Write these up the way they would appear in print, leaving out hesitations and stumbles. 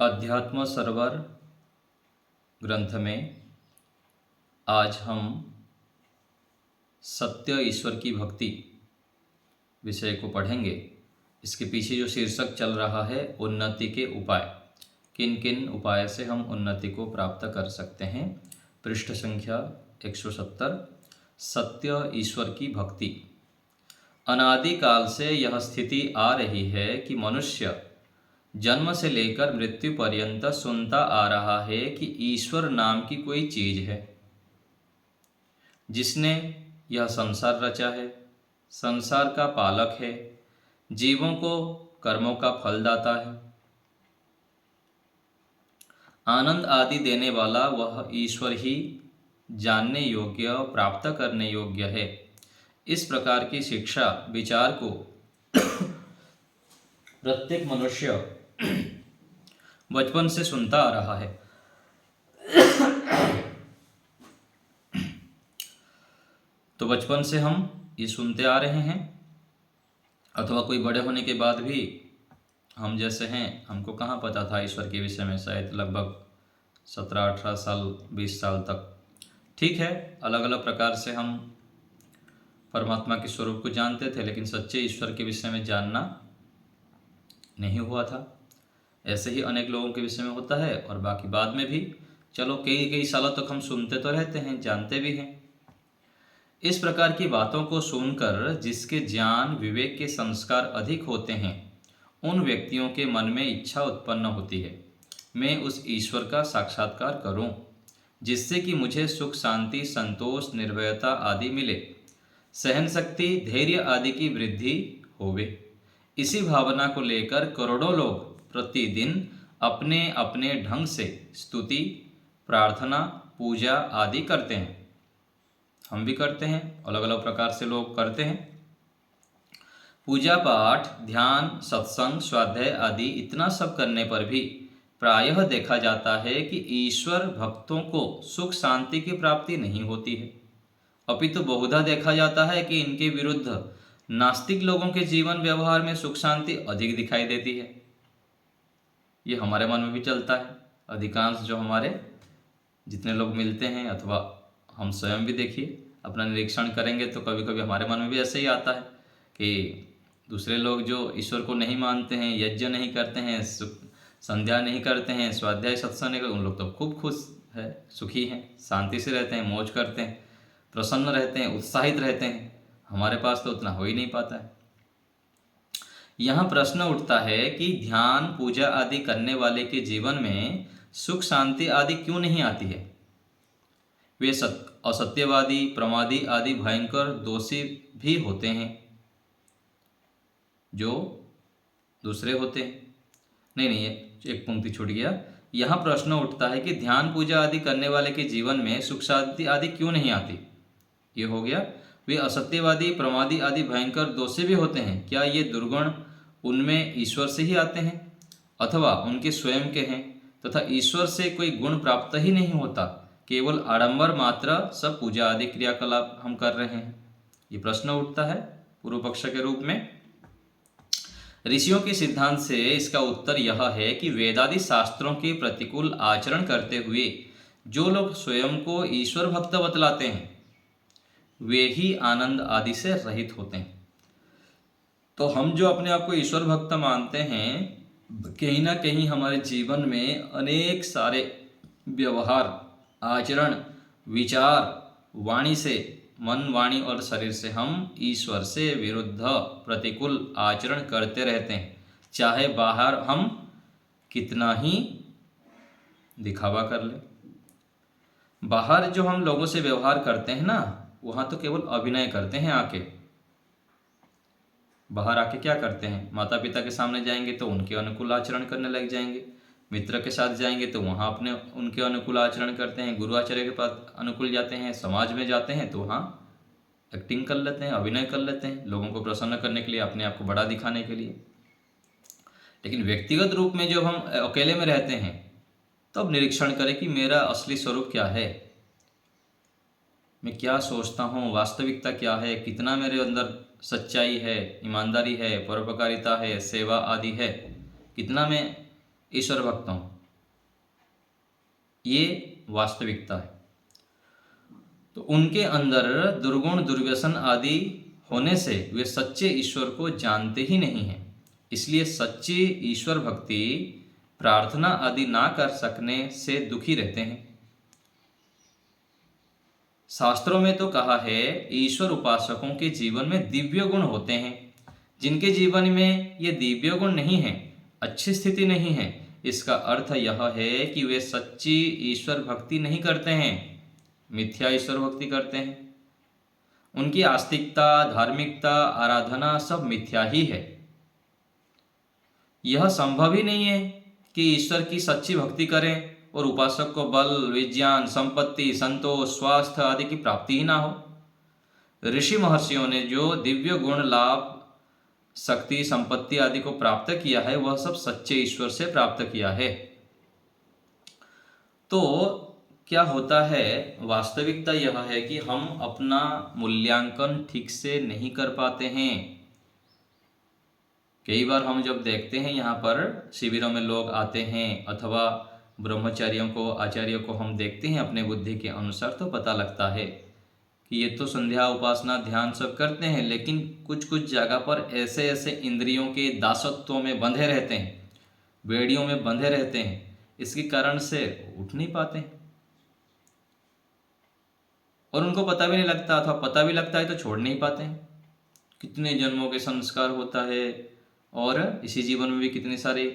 अध्यात्म सरोवर ग्रंथ में आज हम सत्य ईश्वर की भक्ति विषय को पढ़ेंगे। इसके पीछे जो शीर्षक चल रहा है उन्नति के उपाय, किन किन उपाय से हम उन्नति को प्राप्त कर सकते हैं। पृष्ठ संख्या 170, सत्य ईश्वर की भक्ति। अनादिकाल से यह स्थिति आ रही है कि मनुष्य जन्म से लेकर मृत्यु पर्यंत सुनता आ रहा है कि ईश्वर नाम की कोई चीज है जिसने यह संसार रचा है, संसार का पालक है, जीवों को कर्मों का फल दाता है, आनंद आदि देने वाला वह ईश्वर ही जानने योग्य, प्राप्त करने योग्य है। इस प्रकार की शिक्षा विचार को प्रत्येक मनुष्य बचपन से सुनता आ रहा है। तो बचपन से हम ये सुनते आ रहे हैं, अथवा कोई बड़े होने के बाद भी हम जैसे हैं, हमको कहाँ पता था ईश्वर के विषय में, शायद लगभग 17-18 साल 20 साल तक। ठीक है, अलग अलग प्रकार से हम परमात्मा के स्वरूप को जानते थे, लेकिन सच्चे ईश्वर के विषय में जानना नहीं हुआ था। ऐसे ही अनेक लोगों के विषय में होता है, और बाकी बाद में भी चलो कई सालों तक हम सुनते तो रहते हैं, जानते भी हैं। इस प्रकार की बातों को सुनकर जिसके ज्ञान विवेक के संस्कार अधिक होते हैं, उन व्यक्तियों के मन में इच्छा उत्पन्न होती है मैं उस ईश्वर का साक्षात्कार करूं, जिससे कि मुझे सुख, शांति, संतोष, निर्भयता आदि मिले, सहन शक्ति, धैर्य आदि की वृद्धि होवे। इसी भावना को लेकर करोड़ों लोग प्रतिदिन अपने अपने ढंग से स्तुति, प्रार्थना, पूजा आदि करते हैं। हम भी करते हैं, अलग अलग प्रकार से लोग करते हैं। पूजा पाठ, ध्यान, सत्संग, स्वाध्याय आदि इतना सब करने पर भी प्रायः देखा जाता है कि ईश्वर भक्तों को सुख शांति की प्राप्ति नहीं होती है, अपितु बहुधा देखा जाता है कि इनके विरुद्ध नास्तिक लोगों के जीवन व्यवहार में सुख शांति अधिक दिखाई देती है। ये हमारे मन में भी चलता है। अधिकांश जो हमारे जितने लोग मिलते हैं, अथवा हम स्वयं भी देखिए, अपना निरीक्षण करेंगे तो कभी कभी हमारे मन में भी ऐसे ही आता है कि दूसरे लोग जो ईश्वर को नहीं मानते हैं, यज्ञ नहीं करते हैं, संध्या नहीं करते हैं, स्वाध्याय सत्संग नहीं करते, उन लोग तो खूब खुश है, सुखी हैं, शांति से रहते हैं, मौज करते हैं, प्रसन्न रहते हैं, उत्साहित रहते हैं। हमारे पास तो उतना हो ही नहीं पाता है। यहाँ प्रश्न उठता है कि ध्यान, पूजा आदि करने वाले के जीवन में सुख शांति आदि क्यों नहीं आती है। वे असत्यवादी, प्रमादी आदि भयंकर दोषी भी होते हैं जो दूसरे होते हैं। नहीं, एक पंक्ति छूट गया। यहाँ प्रश्न उठता है कि ध्यान, पूजा आदि करने वाले के जीवन में सुख शांति आदि क्यों नहीं आती। ये हो गया। वे असत्यवादी, प्रमादी आदि भयंकर दोषी भी होते हैं। क्या ये दुर्गुण उनमें ईश्वर से ही आते हैं, अथवा उनके स्वयं के हैं, तथा ईश्वर से कोई गुण प्राप्त ही नहीं होता, केवल आडंबर मात्र सब पूजा आदि क्रियाकलाप हम कर रहे हैं। ये प्रश्न उठता है पूर्व पक्ष के रूप में। ऋषियों के सिद्धांत से इसका उत्तर यह है कि वेदादि शास्त्रों के प्रतिकूल आचरण करते हुए जो लोग स्वयं को ईश्वर भक्त बतलाते हैं, वे ही आनंद आदि से रहित होते हैं। तो हम जो अपने आप को ईश्वर भक्त मानते हैं, कहीं ना कहीं हमारे जीवन में अनेक सारे व्यवहार, आचरण, विचार, वाणी से, मन, वाणी और शरीर से हम ईश्वर से विरुद्ध प्रतिकूल आचरण करते रहते हैं, चाहे बाहर हम कितना ही दिखावा कर ले। बाहर जो हम लोगों से व्यवहार करते हैं ना, वहाँ तो केवल अभिनय करते हैं। बाहर आके क्या करते हैं, माता पिता के सामने जाएंगे तो उनके अनुकूल आचरण करने लग जाएंगे, मित्र के साथ जाएंगे तो वहाँ अपने उनके अनुकूल आचरण करते हैं, गुरु आचार्य के पास अनुकूल जाते हैं, समाज में जाते हैं तो वहाँ एक्टिंग कर लेते हैं, अभिनय कर लेते हैं, लोगों को प्रसन्न करने के लिए, अपने आप को बड़ा दिखाने के लिए। लेकिन व्यक्तिगत रूप में जब हम अकेले में रहते हैं, तब तो निरीक्षण करें कि मेरा असली स्वरूप क्या है, मैं क्या सोचता हूँ, वास्तविकता क्या है, कितना मेरे अंदर सच्चाई है, ईमानदारी है, परोपकारिता है, सेवा आदि है, कितना मैं ईश्वर भक्त हूँ। ये वास्तविकता है। तो उनके अंदर दुर्गुण दुर्व्यसन आदि होने से वे सच्चे ईश्वर को जानते ही नहीं हैं। इसलिए सच्ची ईश्वर भक्ति प्रार्थना आदि ना कर सकने से दुखी रहते हैं। शास्त्रों में तो कहा है ईश्वर उपासकों के जीवन में दिव्य गुण होते हैं। जिनके जीवन में ये दिव्य गुण नहीं है, अच्छी स्थिति नहीं है, इसका अर्थ यह है कि वे सच्ची ईश्वर भक्ति नहीं करते हैं, मिथ्या ईश्वर भक्ति करते हैं। उनकी आस्तिकता, धार्मिकता, आराधना सब मिथ्या ही है। यह संभव ही नहीं है कि ईश्वर की सच्ची भक्ति करें और उपासक को बल, विज्ञान, संपत्ति, संतोष, स्वास्थ्य आदि की प्राप्ति ही ना हो। ऋषि महर्षियों ने जो दिव्य गुण, लाभ, शक्ति, संपत्ति आदि को प्राप्त किया है वह सब सच्चे ईश्वर से प्राप्त किया है। तो क्या होता है, वास्तविकता यह है कि हम अपना मूल्यांकन ठीक से नहीं कर पाते हैं। कई बार हम जब देखते हैं यहाँ पर शिविरों में लोग आते हैं अथवा ब्रह्मचारियों को, आचार्यों को हम देखते हैं अपने बुद्धि के अनुसार, तो पता लगता है कि ये तो संध्या, उपासना, ध्यान सब करते हैं, लेकिन कुछ कुछ जगह पर ऐसे ऐसे इंद्रियों के दासत्वों में बंधे रहते हैं, बेड़ियों में बंधे रहते हैं, इसके कारण से उठ नहीं पाते हैं। और उनको पता भी नहीं लगता, अथवा पता भी लगता है तो छोड़ नहीं पाते हैं। कितने जन्मों के संस्कार होता है और इसी जीवन में भी कितनी सारी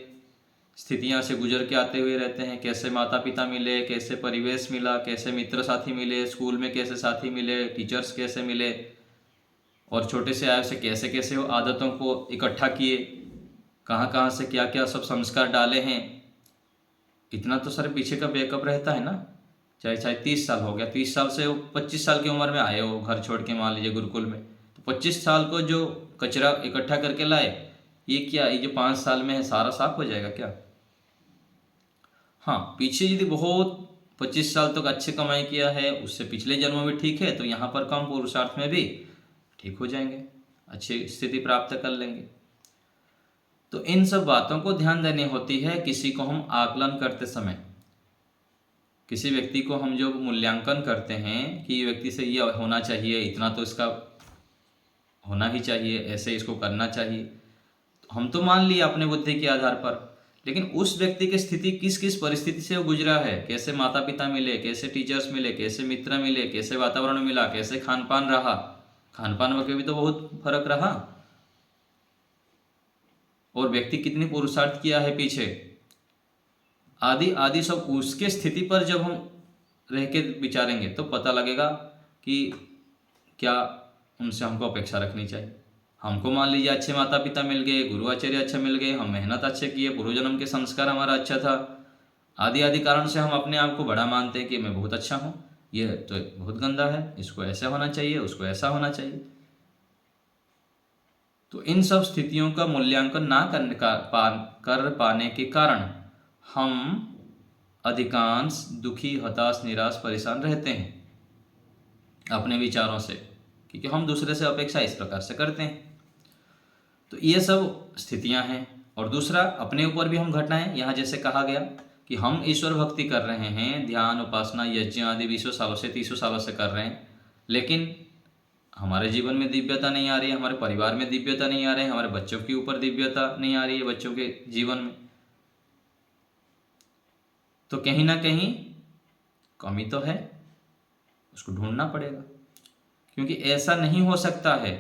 स्थितियां से गुजर के आते हुए रहते हैं। कैसे माता पिता मिले, कैसे परिवेश मिला, कैसे मित्र साथी मिले, स्कूल में कैसे साथी मिले, टीचर्स कैसे मिले, और छोटे से आय से कैसे कैसे वो आदतों को इकट्ठा किए, कहाँ कहाँ से क्या क्या सब संस्कार डाले हैं। इतना तो सर पीछे का बैकअप रहता है ना। चाहे चाहे 30 साल हो गया, 30 साल से वो 25 साल की उम्र में आए हो घर छोड़ के, मान लीजिए गुरुकुल में, तो 25 साल को जो कचरा इकट्ठा करके लाए, ये क्या, ये जो 5 साल में है सारा साफ हो जाएगा क्या? हाँ, पीछे यदि बहुत 25 साल तक अच्छे कमाई किया है, उससे पिछले जन्म में ठीक है, तो यहाँ पर कम पुरुषार्थ में भी ठीक हो जाएंगे, अच्छी स्थिति प्राप्त कर लेंगे। तो इन सब बातों को ध्यान देनी होती है किसी को हम आकलन करते समय। किसी व्यक्ति को हम जो मूल्यांकन करते हैं कि व्यक्ति से ये होना चाहिए, इतना तो इसका होना ही चाहिए, ऐसे इसको करना चाहिए, तो हम तो मान लिए अपने बुद्धि के आधार पर, लेकिन उस व्यक्ति की स्थिति किस किस परिस्थिति से वो गुजरा है, कैसे माता पिता मिले, कैसे टीचर्स मिले, कैसे मित्र मिले, कैसे वातावरण मिला, कैसे खान पान रहा, खान पान वगैरह भी तो बहुत फर्क रहा, और व्यक्ति कितनी पुरुषार्थ किया है पीछे, आदि आदि सब उसके स्थिति पर जब हम रह के विचारेंगे तो पता लगेगा कि क्या उनसे हमको अपेक्षा रखनी चाहिए। हमको मान लीजिए अच्छे माता पिता मिल गए, गुरु आचार्य अच्छे मिल गए, हम मेहनत अच्छे किए, पूर्व जन्म के संस्कार हमारा अच्छा था, आदि आदि कारण से हम अपने आप को बड़ा मानते हैं कि मैं बहुत अच्छा हूँ, ये तो बहुत गंदा है, इसको ऐसा होना चाहिए, उसको ऐसा होना चाहिए। तो इन सब स्थितियों का मूल्यांकन ना कर पाने के कारण हम अधिकांश दुखी, हताश, निराश, परेशान रहते हैं अपने विचारों से, क्योंकि हम दूसरे से अपेक्षा इस प्रकार से करते हैं। तो ये सब स्थितियां हैं। और दूसरा, अपने ऊपर भी हम घटनाएं, यहाँ जैसे कहा गया कि हम ईश्वर भक्ति कर रहे हैं, ध्यान, उपासना, यज्ञ आदि 20 सालों से, 30 सालों से कर रहे हैं, लेकिन हमारे जीवन में दिव्यता नहीं आ रही है, हमारे परिवार में दिव्यता नहीं आ रही है, हमारे बच्चों के ऊपर दिव्यता नहीं आ रही है, बच्चों के जीवन में, तो कहीं ना कहीं कमी तो है, उसको ढूंढना पड़ेगा। क्योंकि ऐसा नहीं हो सकता है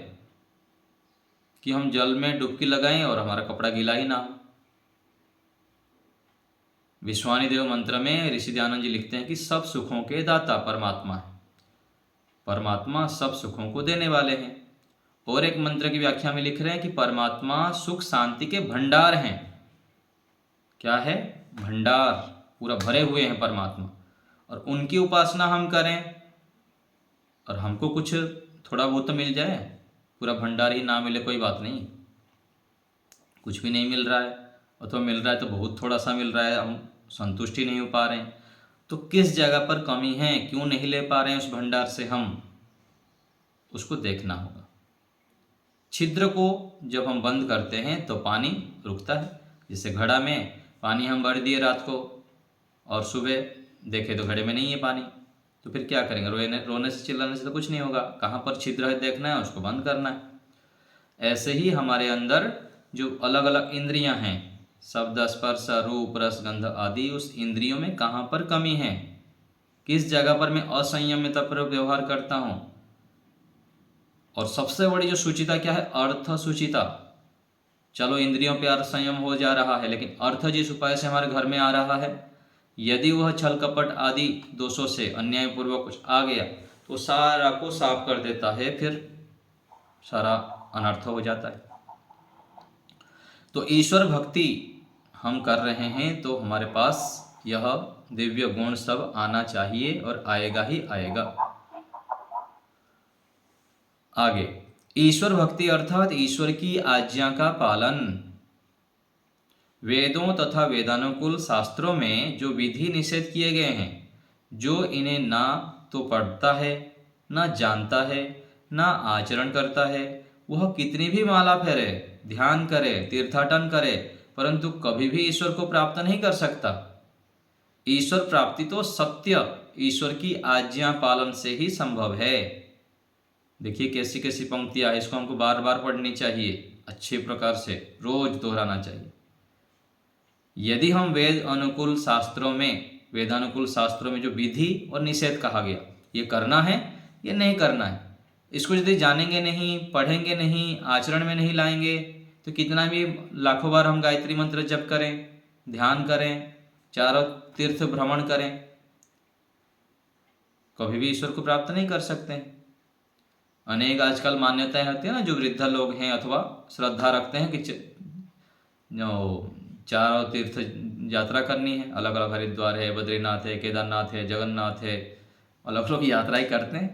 कि हम जल में डुबकी लगाएं और हमारा कपड़ा गीला ही ना हो। विश्वानी देव मंत्र में ऋषि दयानंद जी लिखते हैं कि सब सुखों के दाता परमात्मा है, परमात्मा सब सुखों को देने वाले हैं। और एक मंत्र की व्याख्या में लिख रहे हैं कि परमात्मा सुख शांति के भंडार हैं। क्या है? भंडार, पूरा भरे हुए हैं परमात्मा, और उनकी उपासना हम करें और हमको कुछ थोड़ा बहुत तो मिल जाए, पूरा भंडार ही ना मिले कोई बात नहीं, कुछ भी नहीं मिल रहा है, अथवा मिल रहा है तो बहुत थोड़ा सा मिल रहा है, हम संतुष्टि नहीं हो पा रहे हैं, तो किस जगह पर कमी है, क्यों नहीं ले पा रहे हैं उस भंडार से, हम उसको देखना होगा। छिद्र को जब हम बंद करते हैं तो पानी रुकता है। जैसे घड़ा में पानी हम भर दिए रात को और सुबह देखे तो घड़े में नहीं है पानी, तो फिर क्या करेंगे? रोने से चिल्लाने से तो कुछ नहीं होगा। कहाँ पर छिद्र है देखना है, उसको बंद करना है। ऐसे ही हमारे अंदर जो अलग अलग इंद्रियां हैं, शब्द, स्पर्श, रूप, रस, गंध आदि, उस इंद्रियों में कहाँ पर कमी है, किस जगह पर मैं असंयमितपूर्वक व्यवहार करता हूँ। और सबसे बड़ी जो सूचिता क्या है? अर्थ सूचिता। चलो इंद्रियों पे संयम हो जा रहा है, लेकिन अर्थ जिस उपाय से हमारे घर में आ रहा है, यदि वह छल कपट आदि दोषों से अन्यायपूर्वक कुछ आ गया तो सारा को साफ कर देता है, फिर सारा अनर्थ हो जाता है। तो ईश्वर भक्ति हम कर रहे हैं तो हमारे पास यह दिव्य गुण सब आना चाहिए और आएगा ही आएगा। आगे, ईश्वर भक्ति अर्थात ईश्वर की आज्ञा का पालन। वेदों तथा वेदानुकूल शास्त्रों में जो विधि निषेध किए गए हैं, जो इन्हें ना तो पढ़ता है, ना जानता है, ना आचरण करता है, वह कितनी भी माला फेरे, ध्यान करे, तीर्थाटन करे, परंतु कभी भी ईश्वर को प्राप्त नहीं कर सकता। ईश्वर प्राप्ति तो सत्य ईश्वर की आज्ञा पालन से ही संभव है। देखिए कैसी कैसी पंक्तियां है, इसको हमको बार बार पढ़नी चाहिए, अच्छे प्रकार से रोज दोहराना चाहिए। यदि हम वेदानुकूल शास्त्रों में जो विधि और निषेध कहा गया, ये करना है, ये नहीं करना है, इसको यदि जानेंगे नहीं, पढ़ेंगे नहीं, आचरण में नहीं लाएंगे, तो कितना भी लाखों बार हम गायत्री मंत्र जप करें, ध्यान करें, चारों तीर्थ भ्रमण करें, कभी भी ईश्वर को प्राप्त नहीं कर सकते हैं। अनेक आजकल मान्यताएं होती है ना, जो वृद्ध लोग हैं अथवा श्रद्धा रखते हैं कि चारों तीर्थ यात्रा करनी है, अलग अलग हरिद्वार है, बद्रीनाथ है, केदारनाथ है, जगन्नाथ है, अलग अलग यात्राएं करते हैं,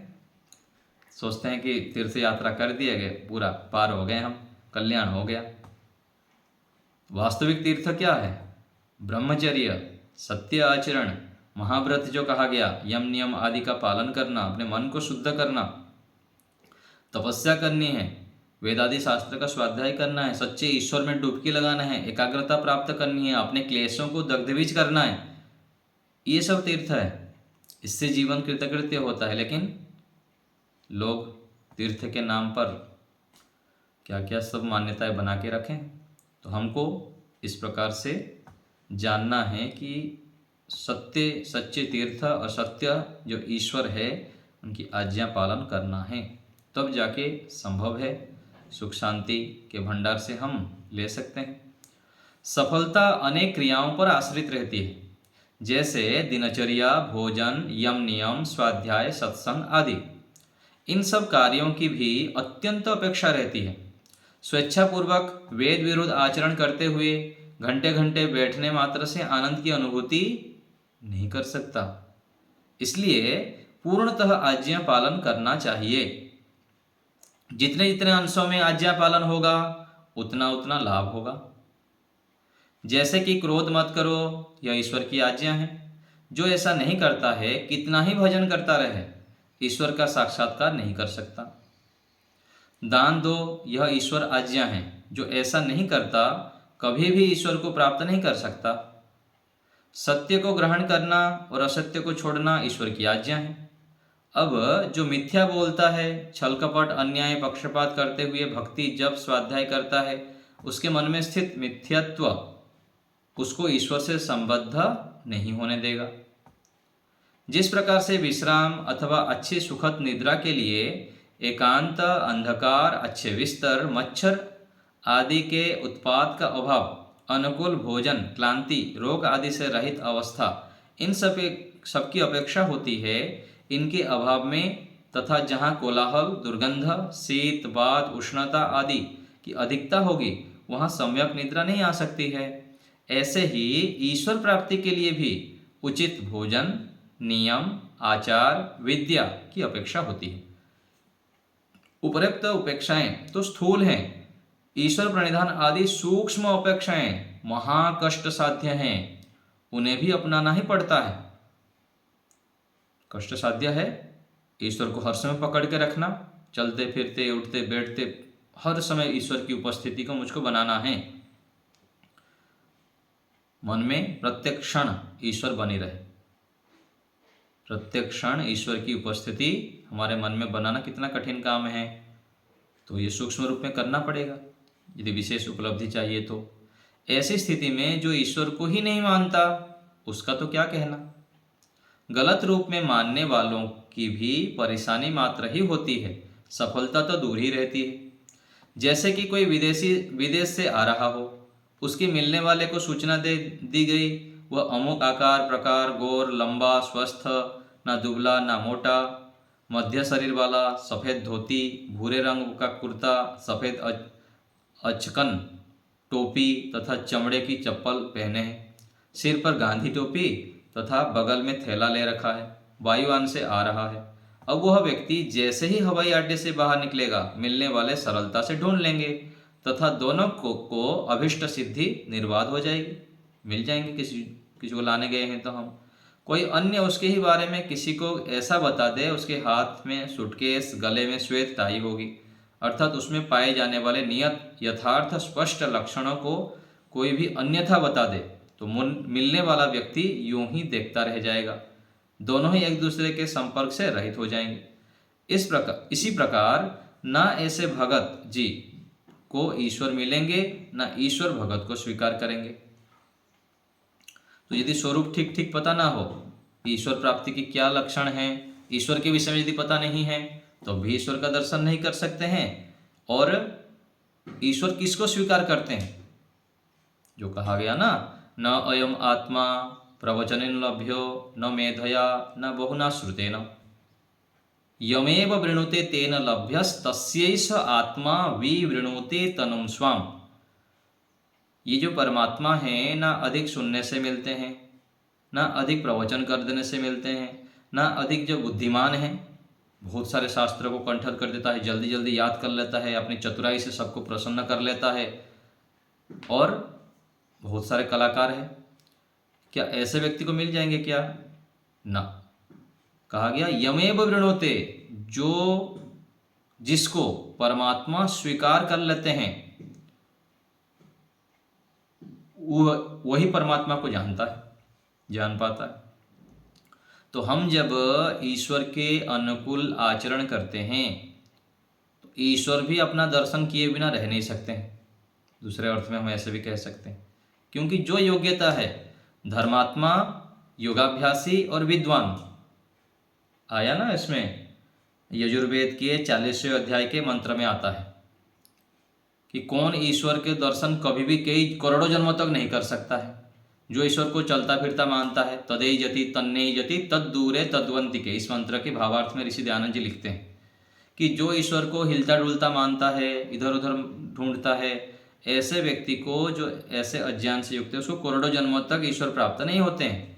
सोचते हैं कि तीर्थ यात्रा कर दिए गए, पूरा पार हो गए हम, कल्याण हो गया। वास्तविक तीर्थ क्या है? ब्रह्मचर्य, सत्य आचरण, महाव्रत जो कहा गया, यम नियम आदि का पालन करना, अपने मन को शुद्ध करना, तपस्या करनी है, वेदादि शास्त्र का स्वाध्याय करना है, सच्चे ईश्वर में डुबकी लगाना है, एकाग्रता प्राप्त करनी है, अपने क्लेशों को दग्धबीज करना है, ये सब तीर्थ है। इससे जीवन कृतकृत्य होता है। लेकिन लोग तीर्थ के नाम पर क्या क्या सब मान्यताएं बना के रखें। तो हमको इस प्रकार से जानना है कि सत्य सच्चे तीर्थ और सत्य जो ईश्वर है, उनकी आज्ञा पालन करना है, तब जाके संभव है। सुख शांति के भंडार से हम ले सकते हैं। सफलता अनेक क्रियाओं पर आश्रित रहती है, जैसे दिनचर्या, भोजन, यम नियम, स्वाध्याय, सत्संग आदि। इन सब कार्यों की भी अत्यंत अपेक्षा रहती है। स्वेच्छापूर्वक वेद विरुद्ध आचरण करते हुए घंटे घंटे बैठने मात्र से आनंद की अनुभूति नहीं कर सकता। इसलिए पूर्णतः आज्ञा पालन करना चाहिए। जितने जितने अंशों में आज्ञा पालन होगा, उतना उतना लाभ होगा। जैसे कि क्रोध मत करो, यह ईश्वर की आज्ञा है। जो ऐसा नहीं करता है, कितना ही भजन करता रहे, ईश्वर का साक्षात्कार नहीं कर सकता। दान दो, यह ईश्वर आज्ञा है। जो ऐसा नहीं करता, कभी भी ईश्वर को प्राप्त नहीं कर सकता। सत्य को ग्रहण करना और असत्य को छोड़ना ईश्वर की आज्ञा है। अब जो मिथ्या बोलता है, छल कपट, अन्याय, पक्षपात करते हुए भक्ति जप स्वाध्याय करता है, उसके मन में स्थित मिथ्यात्व उसको ईश्वर से संबद्ध नहीं होने देगा। जिस प्रकार से विश्राम अथवा अच्छी सुखद निद्रा के लिए एकांत, अंधकार, अच्छे बिस्तर, मच्छर आदि के उत्पात का अभाव, अनुकूल भोजन, क्लांति, रोग आदि से रहित अवस्था, इन सबकी अपेक्षा होती है, इनके अभाव में तथा जहाँ कोलाहल, दुर्गंध, शीत, वात, उष्णता आदि की अधिकता होगी, वहाँ सम्यक निद्रा नहीं आ सकती है। ऐसे ही ईश्वर प्राप्ति के लिए भी उचित भोजन, नियम, आचार, विद्या की अपेक्षा होती है। उपरोक्त अपेक्षाएं तो स्थूल हैं, ईश्वर प्रणिधान आदि सूक्ष्म अपेक्षाएं महाकष्ट साध्य हैं, उन्हें भी अपनाना ही पड़ता है। कष्ट साध्य है ईश्वर को हर समय पकड़ के रखना, चलते फिरते, उठते बैठते, हर समय ईश्वर की उपस्थिति को मुझको बनाना है। मन में प्रत्येक क्षण ईश्वर बनी रहे। प्रत्येक क्षण ईश्वर की उपस्थिति हमारे मन में बनाना कितना कठिन काम है, तो ये सूक्ष्म रूप में करना पड़ेगा यदि विशेष उपलब्धि चाहिए तो। ऐसी स्थिति में जो ईश्वर को ही नहीं मानता उसका तो क्या कहना। गलत रूप में मानने वालों की भी परेशानी मात्र ही होती है, सफलता तो दूर ही रहती है। जैसे कि कोई विदेशी विदेश से आ रहा हो, उसकी मिलने वाले को सूचना दे दी गई वह अमुक आकार प्रकार, गोर, लंबा, स्वस्थ, ना दुबला ना मोटा, मध्य शरीर वाला, सफ़ेद धोती, भूरे रंग का कुर्ता, सफ़ेद अचकन टोपी तथा चमड़े की चप्पल पहने हैं, सिर पर गांधी टोपी तथा बगल में थैला ले रखा है, वायुयान से आ रहा है। अब वह व्यक्ति जैसे ही हवाई अड्डे से बाहर निकलेगा, मिलने वाले सरलता से ढूंढ लेंगे तथा दोनों को अभिष्ट सिद्धि निर्बाध हो जाएगी, मिल जाएंगे। किसी को लाने गए हैं तो हम, कोई अन्य उसके ही बारे में किसी को ऐसा बता दे, उसके हाथ में सूटकेस, गले में श्वेत टाई होगी, अर्थात उसमें पाए जाने वाले नियत यथार्थ स्पष्ट लक्षणों को कोई भी अन्यथा बता दे, तो मिलने वाला व्यक्ति यूं ही देखता रह जाएगा, दोनों ही एक दूसरे के संपर्क से रहित हो जाएंगे। इसी प्रकार ना ऐसे भगत जी को ईश्वर मिलेंगे, ना ईश्वर भगत को स्वीकार करेंगे। तो यदि स्वरूप ठीक ठीक पता ना हो, ईश्वर प्राप्ति की क्या लक्षण है, ईश्वर के विषय में यदि पता नहीं है, तो भी ईश्वर का दर्शन नहीं कर सकते हैं। और ईश्वर किसको स्वीकार करते हैं, जो कहा गया ना, न अयम आत्मा प्रवचनेन लभ्यो न मेधया न बहुना श्रुतेन यमेव वृणुते तेन लभ्यस्तस्यैष आत्मा विवृणुते तनुम स्वाम। ये जो परमात्मा है ना अधिक सुनने से मिलते हैं, ना अधिक प्रवचन कर देने से मिलते हैं, ना अधिक जो बुद्धिमान है, बहुत सारे शास्त्रों को कंठस्थ कर देता है, जल्दी जल्दी याद कर लेता है, अपनी चतुराई से सबको प्रसन्न कर लेता है, और बहुत सारे कलाकार हैं, क्या ऐसे व्यक्ति को मिल जाएंगे क्या? ना। कहा गया यमेव वृणोते, जो जिसको परमात्मा स्वीकार कर लेते हैं वही परमात्मा को जानता है, जान पाता है। तो हम जब ईश्वर के अनुकूल आचरण करते हैं तो ईश्वर भी अपना दर्शन किए बिना रह नहीं सकते हैं। दूसरे अर्थ में हम ऐसे भी कह सकते हैं, क्योंकि जो योग्यता है धर्मात्मा, योगाभ्यासी और विद्वान, आया ना इसमें यजुर्वेद के 40वें अध्याय के मंत्र में आता है कि कौन ईश्वर के दर्शन कभी भी कई करोड़ों जन्मों तक नहीं कर सकता है। जो ईश्वर को चलता फिरता मानता है, तदेय जति तन्नेय जति तद दूरे तद्वंतिके, इस मंत्र के भावार्थ में ऋषि दयानंद जी लिखते हैं कि जो ईश्वर को हिलता डुलता मानता है, इधर उधर ढूंढता है, ऐसे व्यक्ति को, जो ऐसे अज्ञान से युक्त है, उसको करोड़ों जन्मों तक ईश्वर प्राप्त नहीं होते हैं।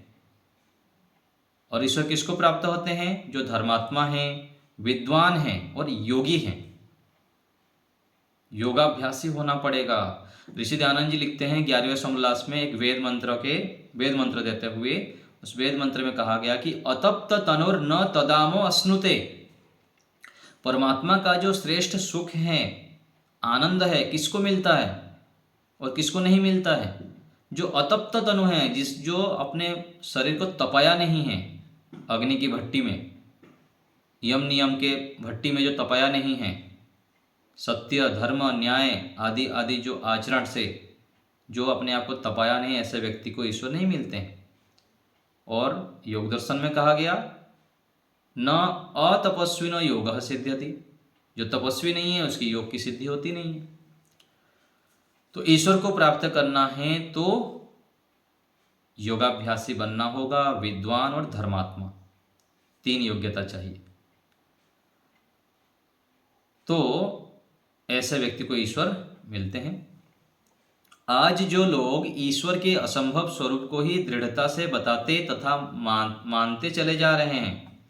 और ईश्वर किसको प्राप्त होते हैं? जो धर्मात्मा हैं, विद्वान हैं और योगी हैं। योगाभ्यासी होना पड़ेगा। ऋषि दयानंद जी लिखते हैं 11वें समोल्लास में एक वेद मंत्र देते हुए, उस वेद मंत्र में कहा गया कि अतप्त तनुर न तदामो अश्नुते, परमात्मा का जो श्रेष्ठ सुख है, आनंद है, किसको मिलता है और किसको नहीं मिलता है? जो अतप्त तनु है, जो अपने शरीर को तपाया नहीं है अग्नि की भट्टी में, यम नियम के भट्टी में जो तपाया नहीं है, सत्य धर्म न्याय आदि आदि जो आचरण से जो अपने आप को तपाया नहीं, ऐसे व्यक्ति को ईश्वर नहीं मिलते हैं। और योग दर्शन में कहा गया न अतपस्विनो योगः सिद्ध्यति, जो तपस्वी नहीं है उसकी योग की सिद्धि होती नहीं है। तो ईश्वर को प्राप्त करना है तो योगाभ्यासी बनना होगा, विद्वान और धर्मात्मा, 3 योग्यता चाहिए। तो ऐसे व्यक्ति को ईश्वर मिलते हैं। आज जो लोग ईश्वर के असंभव स्वरूप को ही दृढ़ता से बताते तथा मानते चले जा रहे हैं,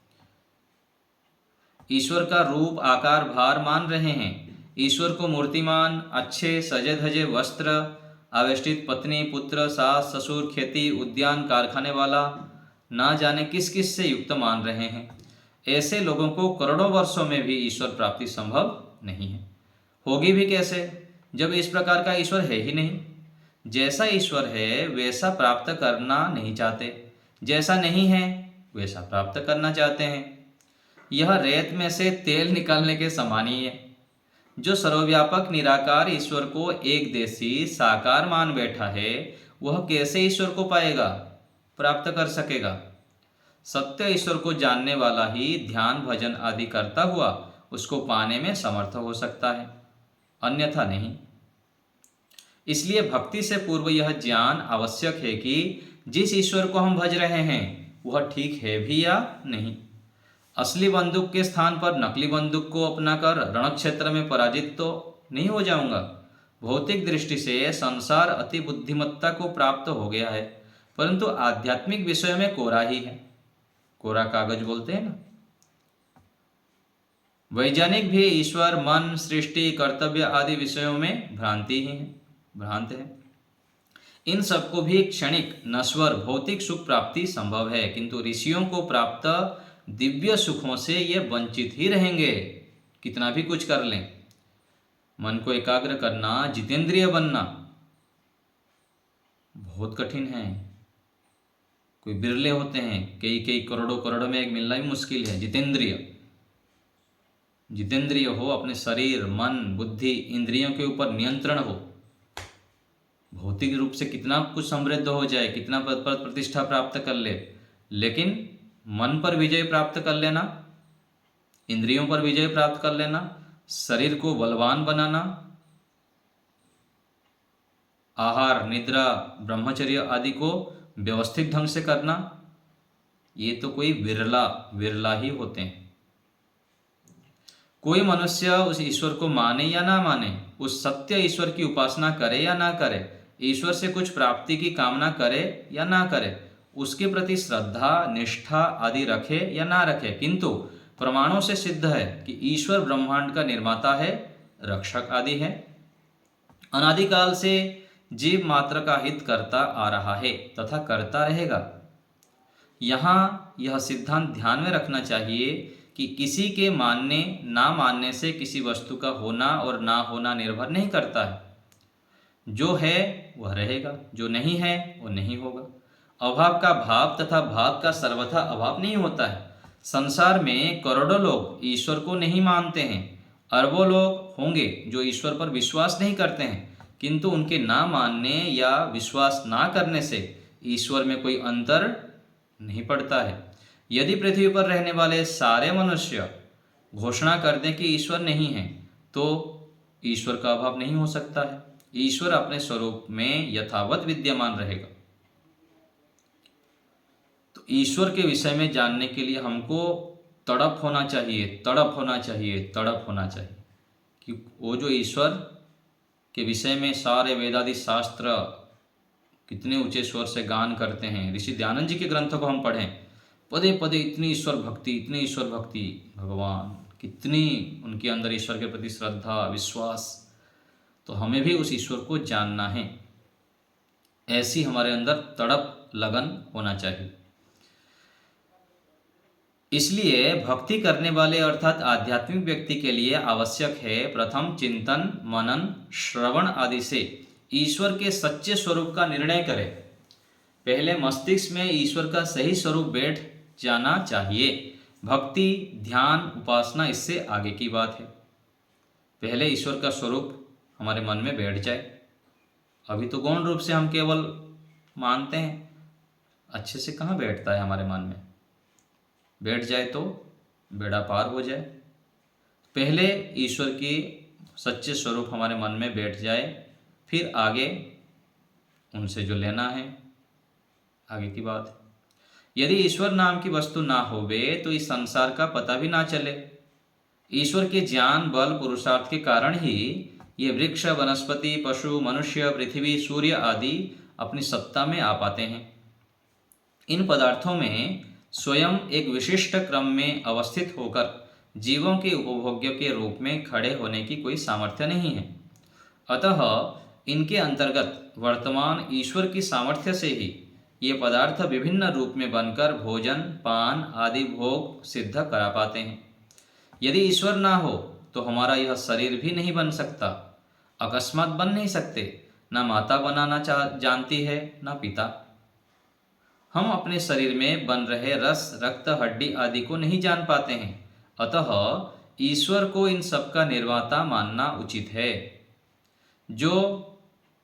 ईश्वर का रूप आकार भार मान रहे हैं, ईश्वर को मूर्तिमान, अच्छे सजे धजे वस्त्र, आवेष्टित पत्नी पुत्र सास ससुर, खेती उद्यान कारखाने वाला, ना जाने किस किस से युक्त मान रहे हैं, ऐसे लोगों को करोड़ों वर्षों में भी ईश्वर प्राप्ति संभव नहीं है। होगी भी कैसे, जब इस प्रकार का ईश्वर है ही नहीं। जैसा ईश्वर है वैसा प्राप्त करना नहीं चाहते, जैसा नहीं है वैसा प्राप्त करना चाहते हैं। यह रेत में से तेल निकालने के समान ही है। जो सर्वव्यापक निराकार ईश्वर को एक देशी साकार मान बैठा है, वह कैसे ईश्वर को पाएगा, प्राप्त कर सकेगा? सत्य ईश्वर को जानने वाला ही ध्यान भजन आदि करता हुआ उसको पाने में समर्थ हो सकता है, अन्यथा नहीं। इसलिए भक्ति से पूर्व यह ज्ञान आवश्यक है कि जिस ईश्वर को हम भज रहे हैं वह ठीक है भी या नहीं। असली बंदूक के स्थान पर नकली बंदूक को अपनाकर रणक्षेत्र में पराजित तो नहीं हो जाऊंगा। भौतिक दृष्टि से संसार अति बुद्धिमत्ता को प्राप्त हो गया है, परंतु आध्यात्मिक विषय में कोरा ही है। कोरा कागज बोलते हैं ना। वैज्ञानिक भी ईश्वर, मन, सृष्टि, कर्तव्य आदि विषयों में भ्रांत है। इन सबको भी क्षणिक नश्वर भौतिक सुख प्राप्ति संभव है, किंतु ऋषियों को प्राप्त दिव्य सुखों से ये वंचित ही रहेंगे, कितना भी कुछ कर लें। मन को एकाग्र करना, जितेंद्रिय बनना बहुत कठिन है। कोई बिरले होते हैं, कई करोड़ों में एक मिलना भी मुश्किल है। जितेंद्रिय हो, अपने शरीर, मन, बुद्धि, इंद्रियों के ऊपर नियंत्रण हो। भौतिक रूप से कितना कुछ समृद्ध हो जाए, कितना पद प्रतिष्ठा प्राप्त कर ले, लेकिन मन पर विजय प्राप्त कर लेना, इंद्रियों पर विजय प्राप्त कर लेना, शरीर को बलवान बनाना, आहार, निद्रा, ब्रह्मचर्य आदि को व्यवस्थित ढंग से करना, ये तो कोई विरला ही होते हैं। कोई मनुष्य उस ईश्वर को माने या ना माने, उस सत्य ईश्वर की उपासना करे या ना करे, ईश्वर से कुछ प्राप्ति की कामना करे या ना करे, उसके प्रति श्रद्धा, निष्ठा आदि रखे या ना रखे, किंतु प्रमाणों से सिद्ध है कि ईश्वर ब्रह्मांड का निर्माता है, रक्षक आदि है। अनादिकाल से जीव मात्र का हित करता आ रहा है तथा करता रहेगा। यहाँ यह सिद्धांत ध्यान में रखना चाहिए कि किसी के मानने ना मानने से किसी वस्तु का होना और ना होना निर्भर नहीं करता है। जो है वह रहेगा, जो नहीं है वो नहीं होगा। अभाव का भाव तथा भाव का सर्वथा अभाव नहीं होता है। संसार में करोड़ों लोग ईश्वर को नहीं मानते हैं, अरबों लोग होंगे जो ईश्वर पर विश्वास नहीं करते हैं, किंतु उनके ना मानने या विश्वास ना करने से ईश्वर में कोई अंतर नहीं पड़ता है। यदि पृथ्वी पर रहने वाले सारे मनुष्य घोषणा कर दें कि ईश्वर नहीं है, तो ईश्वर का अभाव नहीं हो सकता है। ईश्वर अपने स्वरूप में यथावत विद्यमान रहेगा। तो ईश्वर के विषय में जानने के लिए हमको तड़प होना चाहिए कि वो जो ईश्वर के विषय में सारे वेदादि शास्त्र कितने ऊंचे स्वर से गान करते हैं। ऋषि दयानंद जी के ग्रंथों को हम पढ़ें, पदे पदे इतनी ईश्वर भक्ति, भगवान कितनी उनके अंदर ईश्वर के प्रति श्रद्धा, विश्वास। तो हमें भी उस ईश्वर को जानना है, ऐसी हमारे अंदर तड़प लगन होना चाहिए। इसलिए भक्ति करने वाले अर्थात आध्यात्मिक व्यक्ति के लिए आवश्यक है प्रथम चिंतन, मनन, श्रवण आदि से ईश्वर के सच्चे स्वरूप का निर्णय करें। पहले मस्तिष्क में ईश्वर का सही स्वरूप बैठ जाना चाहिए। भक्ति, ध्यान, उपासना इससे आगे की बात है। पहले ईश्वर का स्वरूप हमारे मन में बैठ जाए। अभी तो गौण रूप से हम केवल मानते हैं, अच्छे से कहाँ बैठता है हमारे मन में। बैठ जाए तो बेड़ा पार हो जाए। पहले ईश्वर की सच्चे स्वरूप हमारे मन में बैठ जाए, फिर आगे उनसे जो लेना है आगे की बात है। यदि ईश्वर नाम की वस्तु ना होवे तो इस संसार का पता भी ना चले। ईश्वर के ज्ञान, बल, पुरुषार्थ के कारण ही ये वृक्ष, वनस्पति, पशु, मनुष्य, पृथ्वी, सूर्य आदि अपनी सत्ता में आ पाते हैं। इन पदार्थों में स्वयं एक विशिष्ट क्रम में अवस्थित होकर जीवों के उपभोग्य के रूप में खड़े होने की कोई सामर्थ्य नहीं है। अतः इनके अंतर्गत वर्तमान ईश्वर की सामर्थ्य से ही ये पदार्थ विभिन्न रूप में बनकर भोजन, पान आदि भोग सिद्ध करा पाते हैं। यदि ईश्वर ना हो तो हमारा यह शरीर भी नहीं बन सकता, अकस्मात बन नहीं सकते। ना माता बनाना जानती है, ना पिता। हम अपने शरीर में बन रहे रस, रक्त, हड्डी आदि को नहीं जान पाते हैं। अतः ईश्वर को इन सब का निर्माता मानना उचित है।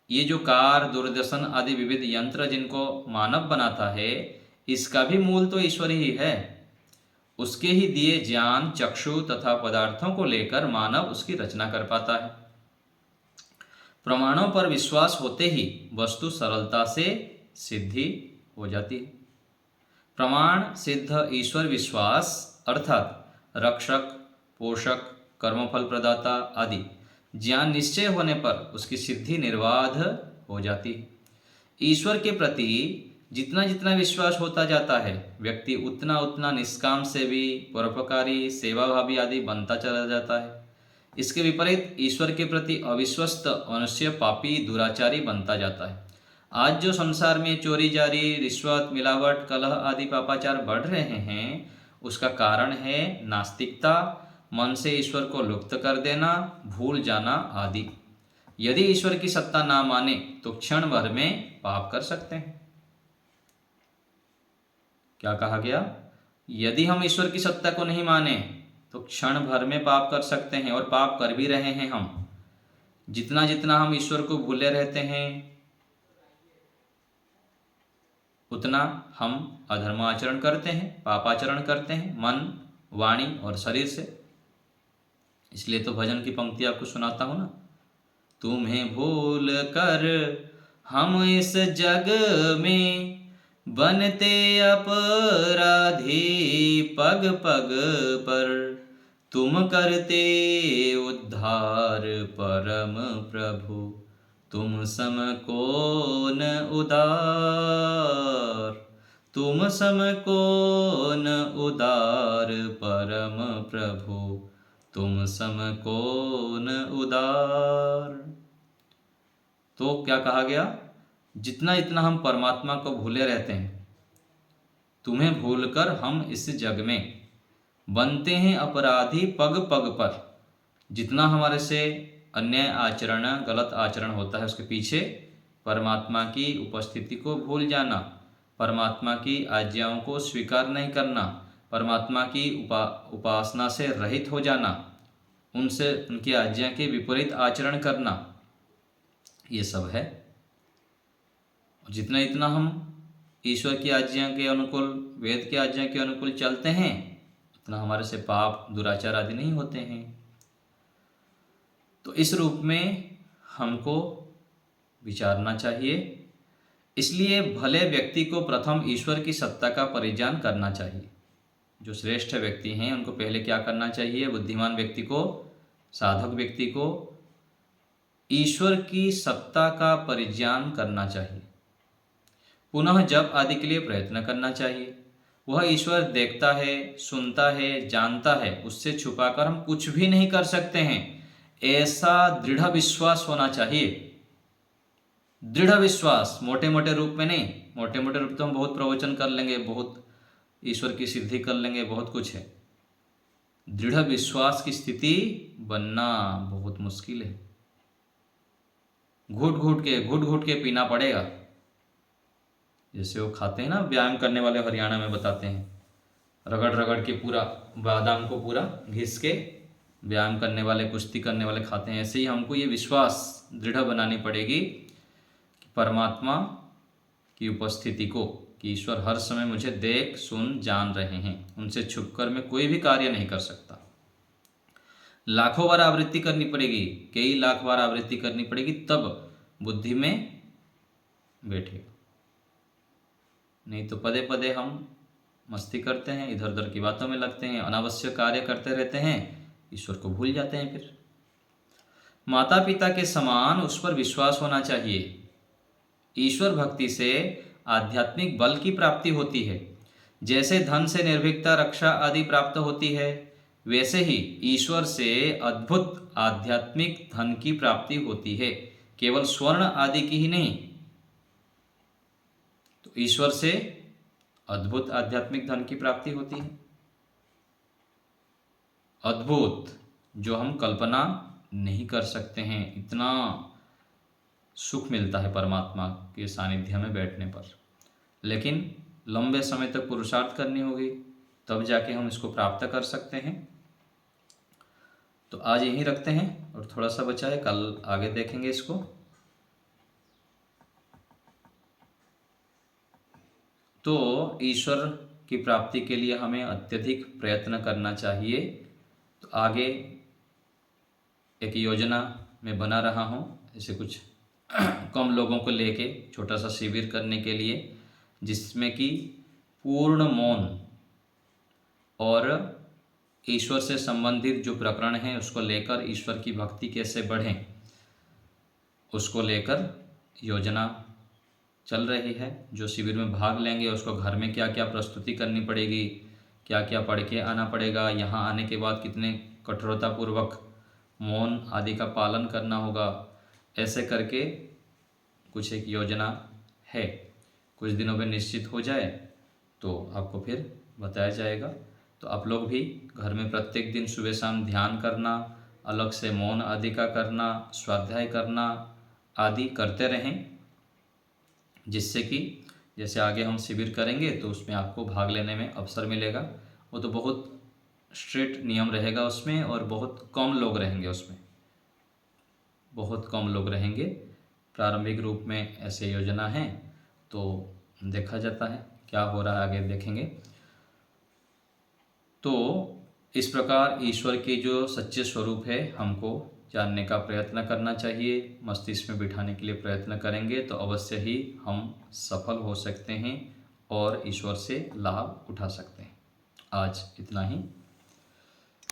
ये जो कार, दूरदर्शन आदि विविध यंत्र जिनको मानव बनाता है, इसका भी मूल तो ईश्वर ही है। उसके ही दिए ज्ञान, चक्षु तथा पदार्थों को लेकर मानव उसकी रचना कर पाता है। प्रमाणों पर विश्वास होते ही वस्तु सरलता से सिद्धि हो जाती है। प्रमाण सिद्ध ईश्वर विश्वास अर्थात रक्षक, पोषक, कर्मफल प्रदाता आदि ज्ञान निश्चय होने पर उसकी सिद्धि निर्बाध हो जाती है। ईश्वर के प्रति जितना जितना विश्वास होता जाता है, व्यक्ति उतना उतना निष्काम सेवी, परोपकारी, सेवाभावी आदि बनता चला जाता है। इसके विपरीत ईश्वर के प्रति अविश्वस्त मनुष्य पापी, दुराचारी बनता जाता है। आज जो संसार में चोरी जारी, रिश्वत, मिलावट, कलह आदि पापाचार बढ़ रहे हैं, उसका कारण है नास्तिकता, मन से ईश्वर को लुप्त कर देना, भूल जाना आदि। यदि ईश्वर की सत्ता ना माने तो क्षण भर में पाप कर सकते हैं। क्या कहा गया? यदि हम ईश्वर की सत्ता को नहीं माने तो क्षण भर में पाप कर सकते हैं, और पाप कर भी रहे हैं हम। जितना जितना हम ईश्वर को भूले रहते हैं, उतना हम अधर्माचरण करते हैं, पापाचरण करते हैं, मन, वाणी और शरीर से। इसलिए तो भजन की पंक्ति आपको सुनाता हूं ना, तुम्हें भूल कर हम इस जग में बनते अपराधी, पग पग पर तुम करते उद्धार परम प्रभु, तुम सम कौन उदार, तुम सम कौन उदार परम प्रभु, तुम सम कौन उदार। तो क्या कहा गया? जितना इतना हम परमात्मा को भूले रहते हैं, तुम्हें भूलकर हम इस जग में बनते हैं अपराधी पग पग पर। जितना हमारे से अन्याय आचरण, गलत आचरण होता है, उसके पीछे परमात्मा की उपस्थिति को भूल जाना, परमात्मा की आज्ञाओं को स्वीकार नहीं करना, परमात्मा की उपासना से रहित हो जाना, उनसे उनकी आज्ञा के विपरीत आचरण करना, ये सब है। जितना इतना हम ईश्वर की आज्ञा के अनुकूल, वेद की आज्ञा के अनुकूल चलते हैं, उतना हमारे से पाप, दुराचार आदि नहीं होते हैं। तो इस रूप में हमको विचारना चाहिए। इसलिए भले व्यक्ति को प्रथम ईश्वर की सत्ता का परिज्ञान करना चाहिए। जो श्रेष्ठ व्यक्ति हैं उनको पहले क्या करना चाहिए? बुद्धिमान व्यक्ति को, साधक व्यक्ति को ईश्वर की सत्ता का परिज्ञान करना चाहिए। पुनः जप आदि के लिए प्रयत्न करना चाहिए। वह ईश्वर देखता है, सुनता है, जानता है, उससे छुपाकर हम कुछ भी नहीं कर सकते हैं, ऐसा दृढ़ विश्वास होना चाहिए। दृढ़ विश्वास, मोटे मोटे रूप में नहीं। मोटे मोटे रूप तो हम बहुत प्रवचन कर लेंगे, बहुत ईश्वर की सिद्धि कर लेंगे, बहुत कुछ है। दृढ़ विश्वास की स्थिति बनना बहुत मुश्किल है। घुट घुट के पीना पड़ेगा। जैसे वो खाते हैं ना, व्यायाम करने वाले हरियाणा में बताते हैं, रगड़ रगड़ के पूरा बादाम को पूरा घिस के व्यायाम करने वाले, कुश्ती करने वाले खाते हैं। ऐसे ही हमको ये विश्वास दृढ़ बनानी पड़ेगी कि परमात्मा की उपस्थिति को, कि ईश्वर हर समय मुझे देख, सुन, जान रहे हैं, उनसे छुपकर मैं कोई भी कार्य नहीं कर सकता। लाखों बार आवृत्ति करनी पड़ेगी, कई लाख बार आवृत्ति करनी पड़ेगी, तब बुद्धि में बैठेगा। नहीं तो पदे पदे हम मस्ती करते हैं, इधर उधर की बातों में लगते हैं, अनावश्यक कार्य करते रहते हैं, ईश्वर को भूल जाते हैं। फिर माता पिता के समान उस पर विश्वास होना चाहिए। ईश्वर भक्ति से आध्यात्मिक बल की प्राप्ति होती है। जैसे धन से निर्भीकता, रक्षा आदि प्राप्त होती है, वैसे ही ईश्वर से अद्भुत आध्यात्मिक धन की प्राप्ति होती है, केवल स्वर्ण आदि की ही नहीं। तो ईश्वर से अद्भुत आध्यात्मिक धन की प्राप्ति होती है, अद्भुत, जो हम कल्पना नहीं कर सकते हैं। इतना सुख मिलता है परमात्मा के सानिध्य में बैठने पर। लेकिन लंबे समय तक पुरुषार्थ करनी होगी, तब जाके हम इसको प्राप्त कर सकते हैं। तो आज यहीं रखते हैं और थोड़ा सा बचा है, कल आगे देखेंगे इसको। तो ईश्वर की प्राप्ति के लिए हमें अत्यधिक प्रयत्न करना चाहिए। तो आगे एक योजना में बना रहा हूँ, ऐसे कुछ कम लोगों को लेके छोटा सा शिविर करने के लिए, जिसमें कि पूर्ण मौन और ईश्वर से संबंधित जो प्रकरण हैं उसको लेकर ईश्वर की भक्ति कैसे बढ़ें उसको लेकर योजना चल रही है। जो शिविर में भाग लेंगे उसको घर में क्या क्या प्रस्तुति करनी पड़ेगी, क्या क्या पढ़ के आना पड़ेगा, यहाँ आने के बाद कितने कठोरतापूर्वक मौन आदि का पालन करना होगा, ऐसे करके कुछ एक योजना है। कुछ दिनों में निश्चित हो जाए तो आपको फिर बताया जाएगा। तो आप लोग भी घर में प्रत्येक दिन सुबह शाम ध्यान करना, अलग से मौन आदि का करना, स्वाध्याय करना आदि करते रहें, जिससे कि जैसे आगे हम शिविर करेंगे तो उसमें आपको भाग लेने में अवसर मिलेगा। वो तो बहुत स्ट्रिक्ट नियम रहेगा उसमें, और बहुत कम लोग रहेंगे उसमें, बहुत कम लोग रहेंगे। प्रारंभिक रूप में ऐसे योजना है, तो देखा जाता है क्या हो रहा है, आगे देखेंगे। तो इस प्रकार ईश्वर के जो सच्चे स्वरूप है हमको जानने का प्रयत्न करना चाहिए। मस्तिष्क में बिठाने के लिए प्रयत्न करेंगे तो अवश्य ही हम सफल हो सकते हैं और ईश्वर से लाभ उठा सकते हैं। आज इतना ही।